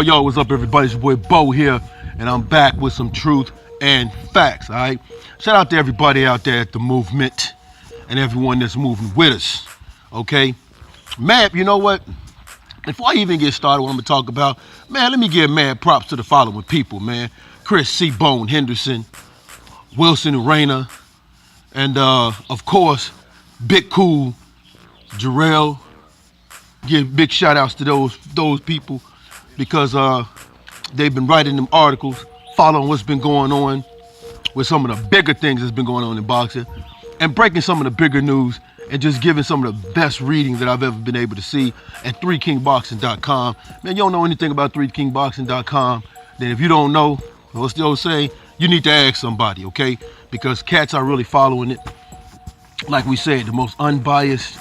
Yo, what's up, everybody? It's your boy Bo here, and I'm back with some truth and facts, all right? Shout out to everybody out there at the movement and everyone that's moving with us, okay? Man, you know what? Before I even get started, what I'm gonna talk about, man, let me give mad props to the following people, man. Chris C. Bone Henderson, Wilson Rayner, and of course, Big Cool, Jarrell. Give big shout outs to those people, because they've been writing them articles, following what's been going on with some of the bigger things that's been going on in boxing, and breaking some of the bigger news, and just giving some of the best reading that I've ever been able to see at 3kingboxing.com. Man, you don't know anything about 3kingboxing.com, then if you don't know, what's the old saying? You need to ask somebody, okay? Because cats are really following it. Like we said, the most unbiased,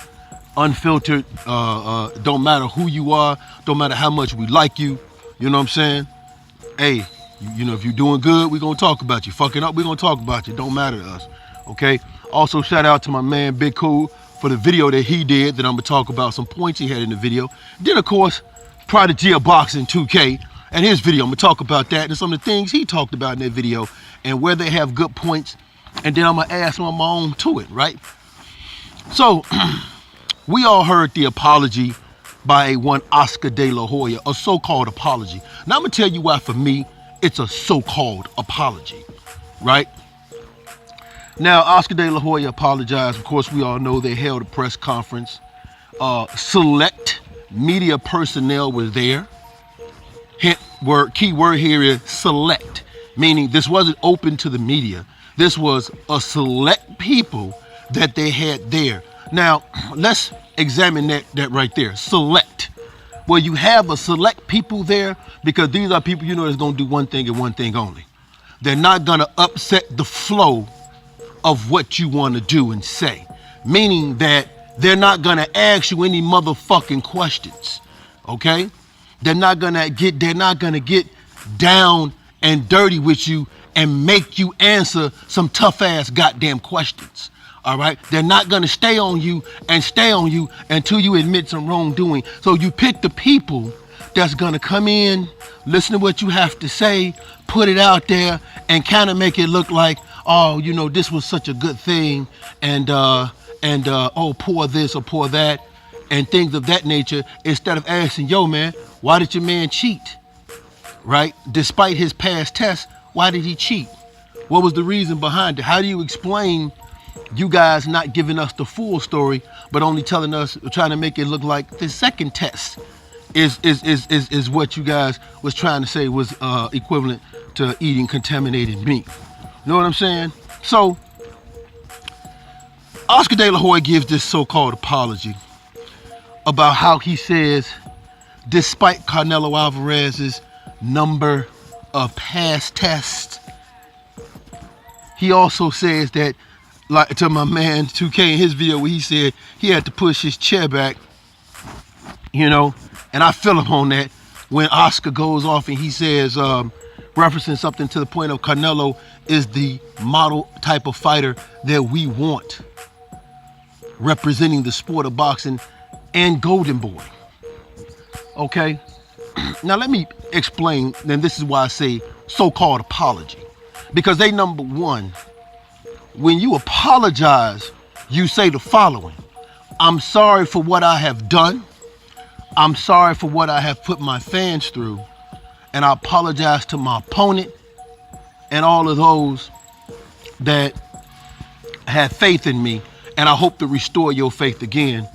unfiltered, don't matter who you are, don't matter how much we like you, you know what I'm saying? Hey, you know, if you're doing good, we're gonna talk about you. Fucking up, we're gonna talk about you. Don't matter to us, okay? Also, shout out to my man Big Cool for the video that he did, that I'm gonna talk about some points he had in the video. Then, of course, Prodigy of Boxing 2K and his video. I'm gonna talk about that and some of the things he talked about in that video and where they have good points. And then I'm gonna add some of my own to it, right? So, we all heard the apology by one Oscar De La Hoya, a so-called apology. Now I'm gonna tell you why for me, it's a so-called apology, right? Now, Oscar De La Hoya apologized. Of course, we all know they held a press conference. Select media personnel were there. Key word here is select, meaning this wasn't open to the media. This was a select people that they had there. Now, let's examine that right there. Select. Well, you have a select people there because these are people you know that's going to do one thing and one thing only. They're not going to upset the flow of what you want to do and say. Meaning that they're not going to ask you any motherfucking questions. Okay? They're not going to get down and dirty with you and make you answer some tough ass goddamn questions. All right, they're not gonna stay on you until you admit some wrongdoing. So you pick the people that's gonna come in, listen to what you have to say, put it out there, and kind of make it look like, oh, you know, this was such a good thing, and oh, pour this or pour that, and things of that nature, instead of asking, yo, man, why did your man cheat? Right? Despite his past tests, why did he cheat? What was the reason behind it? How do you explain you guys not giving us the full story, but only telling us, trying to make it look like the second test is what you guys was trying to say was equivalent to eating contaminated meat? You know what I'm saying? So, Oscar De La Hoya gives this so-called apology about how he says, despite Canelo Alvarez's number of past tests, he also says that, like to my man 2K in his video where he said he had to push his chair back, you know, and I feel him on that when Oscar goes off and he says, referencing something to the point of Canelo is the model type of fighter that we want, representing the sport of boxing and Golden Boy. Okay, now let me explain, and this is why I say so-called apology, because they, number one, when you apologize, you say the following: I'm sorry for what I have done. I'm sorry for what I have put my fans through. And I apologize to my opponent and all of those that have faith in me. And I hope to restore your faith again.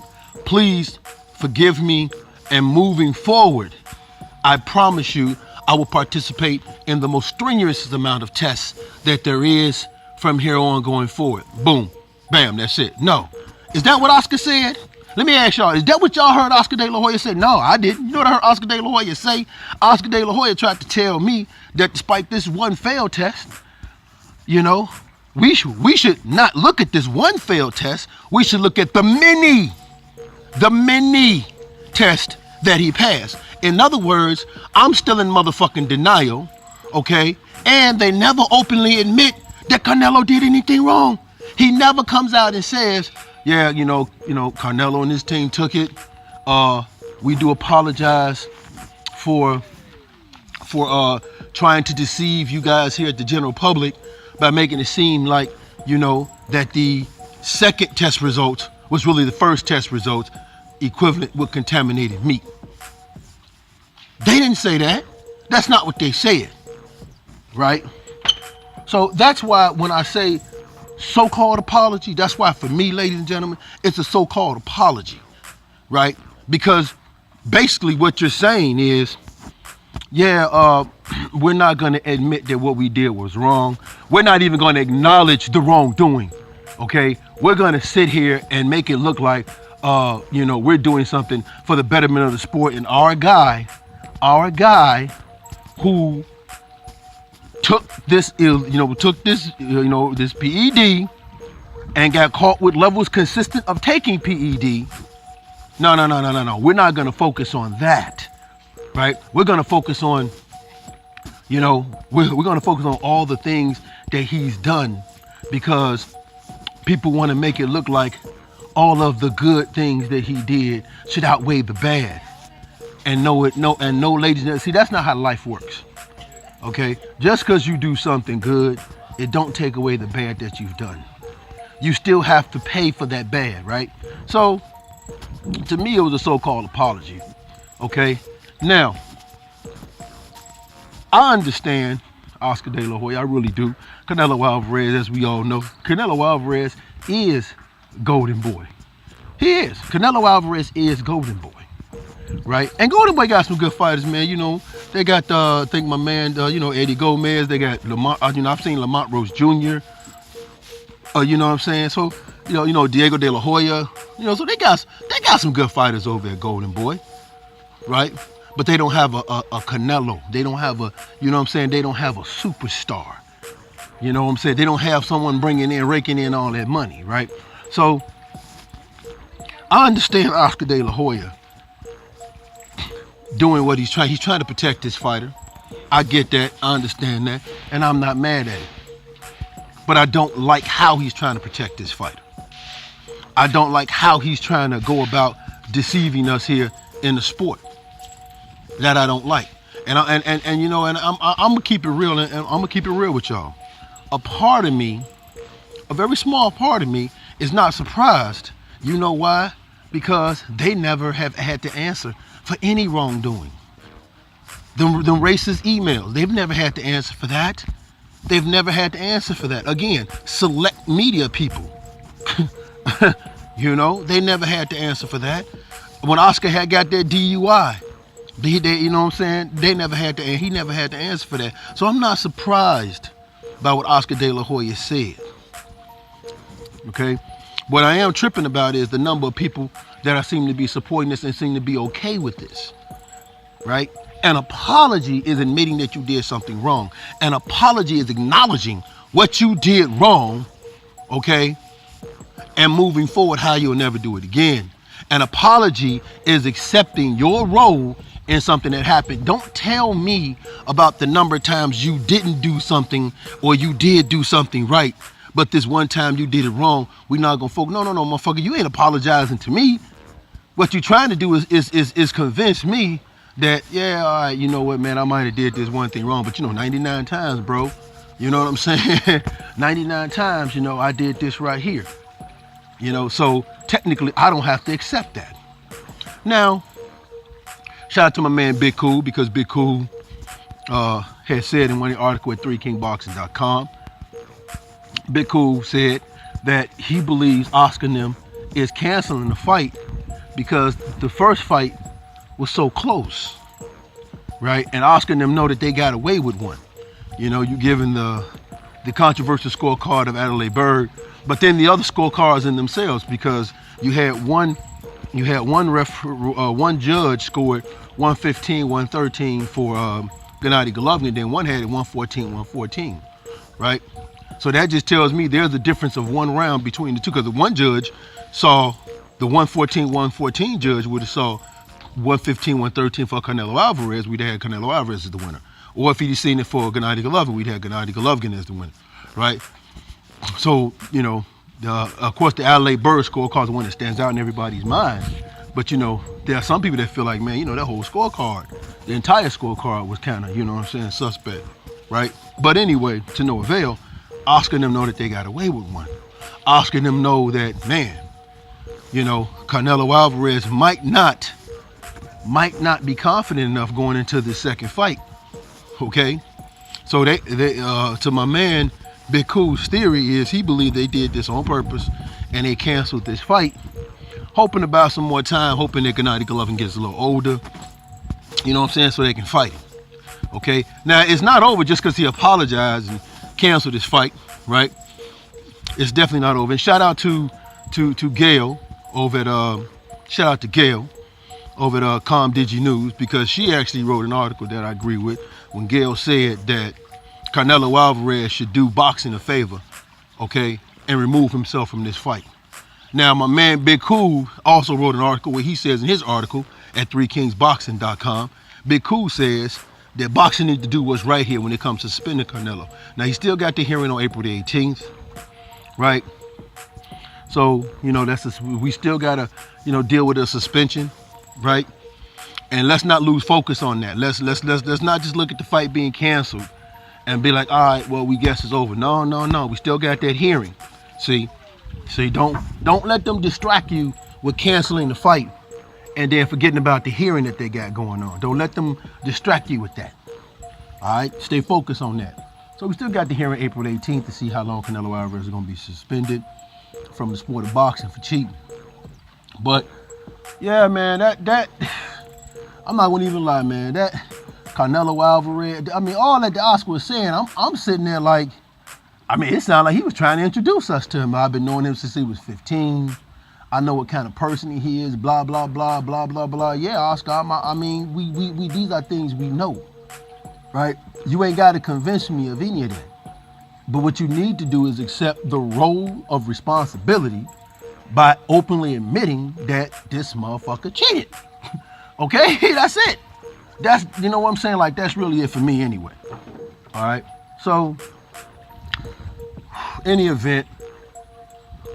Please forgive me. And moving forward, I promise you, I will participate in the most strenuous amount of tests that there is from here on going forward. Boom, bam, that's it. No. Is that what Oscar said? Let me ask y'all, is that what y'all heard Oscar De La Hoya say? No, I didn't. You know what I heard Oscar De La Hoya say? Oscar De La Hoya tried to tell me that despite this one failed test, you know, we should not look at this one failed test. We should look at the many tests that he passed. In other words, I'm still in motherfucking denial, okay? And they never openly admit that Canelo did anything wrong. He never comes out and says, yeah, Canelo and his team took it. We do apologize for trying to deceive you guys here at the general public by making it seem like, that the second test result was really the first test result, equivalent with contaminated meat. They didn't say that. That's not what they said, right? So that's why when I say so-called apology, that's why for me, ladies and gentlemen, it's a so-called apology, right? Because basically what you're saying is, we're not going to admit that what we did was wrong. We're not even going to acknowledge the wrongdoing, okay? We're going to sit here and make it look like, we're doing something for the betterment of the sport. And our guy who took this, this PED and got caught with levels consistent of taking PED. No. We're not going to focus on that, right? We're going to focus on, we're going to focus on all the things that he's done, because people want to make it look like all of the good things that he did should outweigh the bad. And no, ladies and gentlemen, see, that's not how life works. Okay, just because you do something good, it don't take away the bad that you've done. You still have to pay for that bad, right? So, to me, it was a so-called apology. Okay, now, I understand Oscar De La Hoya, I really do. Canelo Alvarez, as we all know, Canelo Alvarez is Golden Boy. He is. Canelo Alvarez is Golden Boy. Right, and Golden Boy got some good fighters, man. They got I think my man, Eddie Gomez. They got Lamont. I've seen Lamont Rose Jr. You know what I'm saying? So, Diego De La Hoya. So they got some good fighters over at Golden Boy, right? But they don't have a Canelo. They don't have a, They don't have a superstar. You know what I'm saying? They don't have someone raking in all that money, right? So I understand Oscar De La Hoya doing what he's trying. He's trying to protect his fighter. I get that. I understand that. And I'm not mad at it. But I don't like how he's trying to protect his fighter. I don't like how he's trying to go about deceiving us here in the sport. That I don't like. And I'm gonna keep it real, and I'm gonna keep it real with y'all. A part of me, a very small part of me, is not surprised. You know why? Because they never have had to answer for any wrongdoing. Them racist emails, they've never had to answer for that. They've never had to answer for that. Again, select media people. They never had to answer for that. When Oscar had got that DUI, they never had to, and he never had to answer for that. So I'm not surprised by what Oscar De La Hoya said. Okay? What I am tripping about is the number of people that I seem to be supporting this and seem to be okay with this, right? An apology is admitting that you did something wrong. An apology is acknowledging what you did wrong, okay, and moving forward how you'll never do it again. An apology is accepting your role in something that happened. Don't tell me about the number of times you didn't do something or you did do something right, but this one time you did it wrong. We're not gonna focus. No, motherfucker, you ain't apologizing to me. What you're trying to do is convince me that, yeah, all right, you know what, man, I might have did this one thing wrong, but 99 times, bro. You know what I'm saying? 99 times, I did this right here. So technically I don't have to accept that. Now, shout out to my man Big Cool, because Big Cool had said in one of the articles at 3kingboxing.com, Big Cool said that he believes Oscar and them is canceling the fight because the first fight was so close, right? And Oscar and them know that they got away with one. You given the controversial scorecard of Adelaide Bird, but then the other scorecards in themselves, because you had one judge scored 115, 113 for Gennady Golovkin, then one had it 114, 114, right? So that just tells me there's a difference of 1 round between the two, because the one judge saw, the 114 judge would have saw 113 for Canelo Alvarez, we'd have had Canelo Alvarez as the winner. Or if he'd seen it for Gennady Golovkin, we'd have Gennady Golovkin as the winner, right? So, you know, of course the Adelaide Bird scorecard is the one that stands out in everybody's mind. But, you know, there are some people that feel like, man, you know, that whole scorecard, the entire scorecard was kind of, you know what I'm saying, suspect, right? But anyway, to no avail, Oscar and them know that they got away with one. Oscar and them know that, man, you know, Canelo Alvarez might not be confident enough going into the second fight, okay? So they to my man, Big Cool's theory is he believed they did this on purpose and they canceled this fight, hoping to buy some more time, hoping that Gennady Golovkin gets a little older, you know what I'm saying, so they can fight him, okay? Now, it's not over just because he apologized and canceled his fight, right? It's definitely not over. And shout out to Gail over at Gail over at Digi News, because she actually wrote an article that I agree with when Gail said that Canelo Alvarez should do boxing a favor, okay, and remove himself from this fight. Now, my man Big Cool also wrote an article where he says in his article at 3kingsboxing.com, Big Cool says that boxing needs to do what's right here when it comes to suspending Canelo. Now, he still got the hearing on April the 18th, right? So, you know, we still got to, you know, deal with a suspension, right? And let's not lose focus on that. Let's not just look at the fight being canceled and be like, all right, well, we guess it's over. No. We still got that hearing. See, don't let them distract you with canceling the fight and then forgetting about the hearing that they got going on. Don't let them distract you with that. All right, stay focused on that. So we still got the hearing April 18th to see how long Canelo Alvarez is going to be suspended from the sport of boxing for cheating. But yeah, man, that I'm not gonna even lie, man. That Canelo Alvarez, I mean, all that the Oscar was saying, I'm sitting there like, I mean, it sounded like he was trying to introduce us to him. I've been knowing him since he was 15. I know what kind of person he is, blah, blah, blah, blah, blah, blah. Yeah, Oscar, I mean, we these are things we know, right? You ain't got to convince me of any of that. But what you need to do is accept the role of responsibility by openly admitting that this motherfucker cheated. Okay, that's it. That's, you know what I'm saying? Like, that's really it for me anyway. All right, so any event,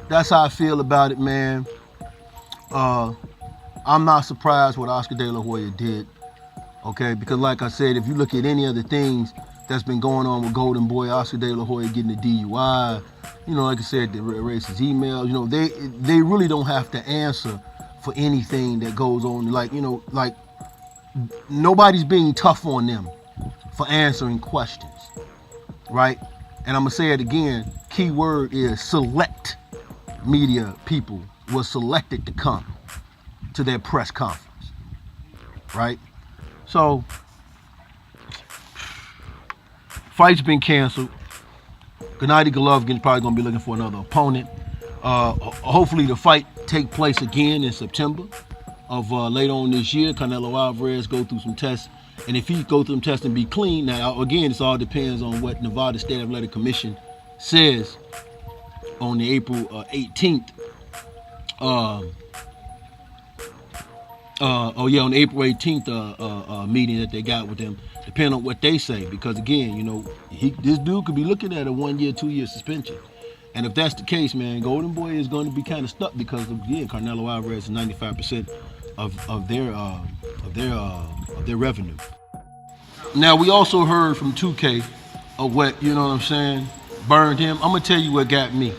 that's how I feel about it, man. I'm not surprised what Oscar De La Hoya did, okay? Because like I said, if you look at any of the things that's been going on with Golden Boy, Oscar De La Hoya getting the DUI, you know, like I said, the racist emails, you know, they really don't have to answer for anything that goes on. Like, you know, like nobody's being tough on them for answering questions, right? And I'm gonna say it again, key word is select media people was selected to come to their press conference, right? So, fight's been canceled. Gennady Golovkin probably gonna be looking for another opponent. Hopefully the fight take place again in September of later on this year. Canelo Alvarez go through some tests, and if he go through some tests and be clean, now again, this all depends on what Nevada State Athletic Commission says on the April 18th. On the April 18th meeting that they got with them, depending on what they say, because again, you know, this dude could be looking at a 1 year, 2 year suspension. And if that's the case, man, Golden Boy is going to be kind of stuck because again, Canelo Alvarez is 95% of their revenue. Now we also heard from 2K of what, you know what I'm saying, burned him. I'm gonna tell you what got me.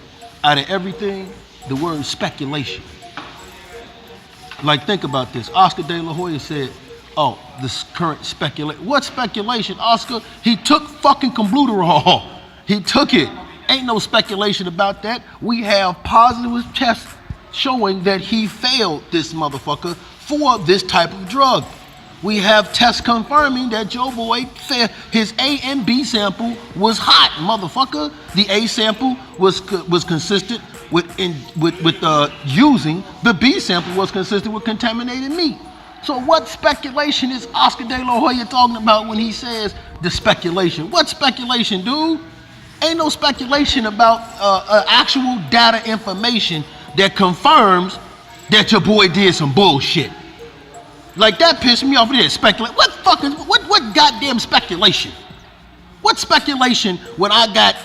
Out of everything, the word speculation. Like, think about this. Oscar De La Hoya said, oh, this current speculation. What speculation, Oscar? He took fucking Clenbuterol. He took it. Ain't no speculation about that. We have positive tests showing that he failed this motherfucker for this type of drug. We have tests confirming that Joe Boy his A and B sample was hot, motherfucker. The A sample was consistent with using. The B sample was consistent with contaminated meat. So what speculation is Oscar De La Hoya talking about when he says the speculation? What speculation, dude? Ain't no speculation about actual data information that confirms that your boy did some bullshit. Like that pissed me off. It speculate. What goddamn speculation? What speculation when I got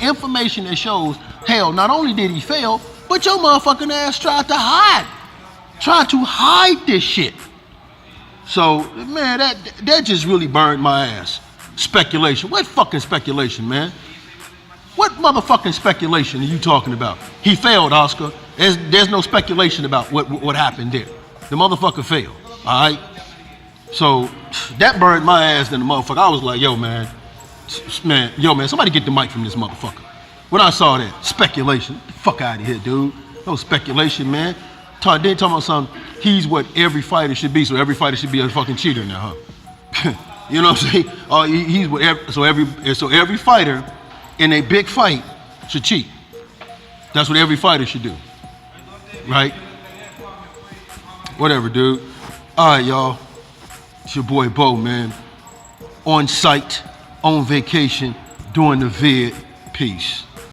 information that shows, hell, not only did he fail, but your motherfucking ass tried to hide this shit. So man, that just really burned my ass. Speculation. What fucking speculation, man? What motherfucking speculation are you talking about? He failed, Oscar. There's no speculation about what happened there. The motherfucker failed. All right. So that burned my ass than the motherfucker. I was like, yo, man, somebody get the mic from this motherfucker. When I saw that, speculation, get the fuck out of here, dude. No speculation, man. They talking about something. He's what every fighter should be, so every fighter should be a fucking cheater now, huh? You know what I'm saying? He's what every fighter in a big fight should cheat. That's what every fighter should do, right? Whatever, dude. All right, y'all. It's your boy Bo, man. On site, on vacation, doing the vid. Peace.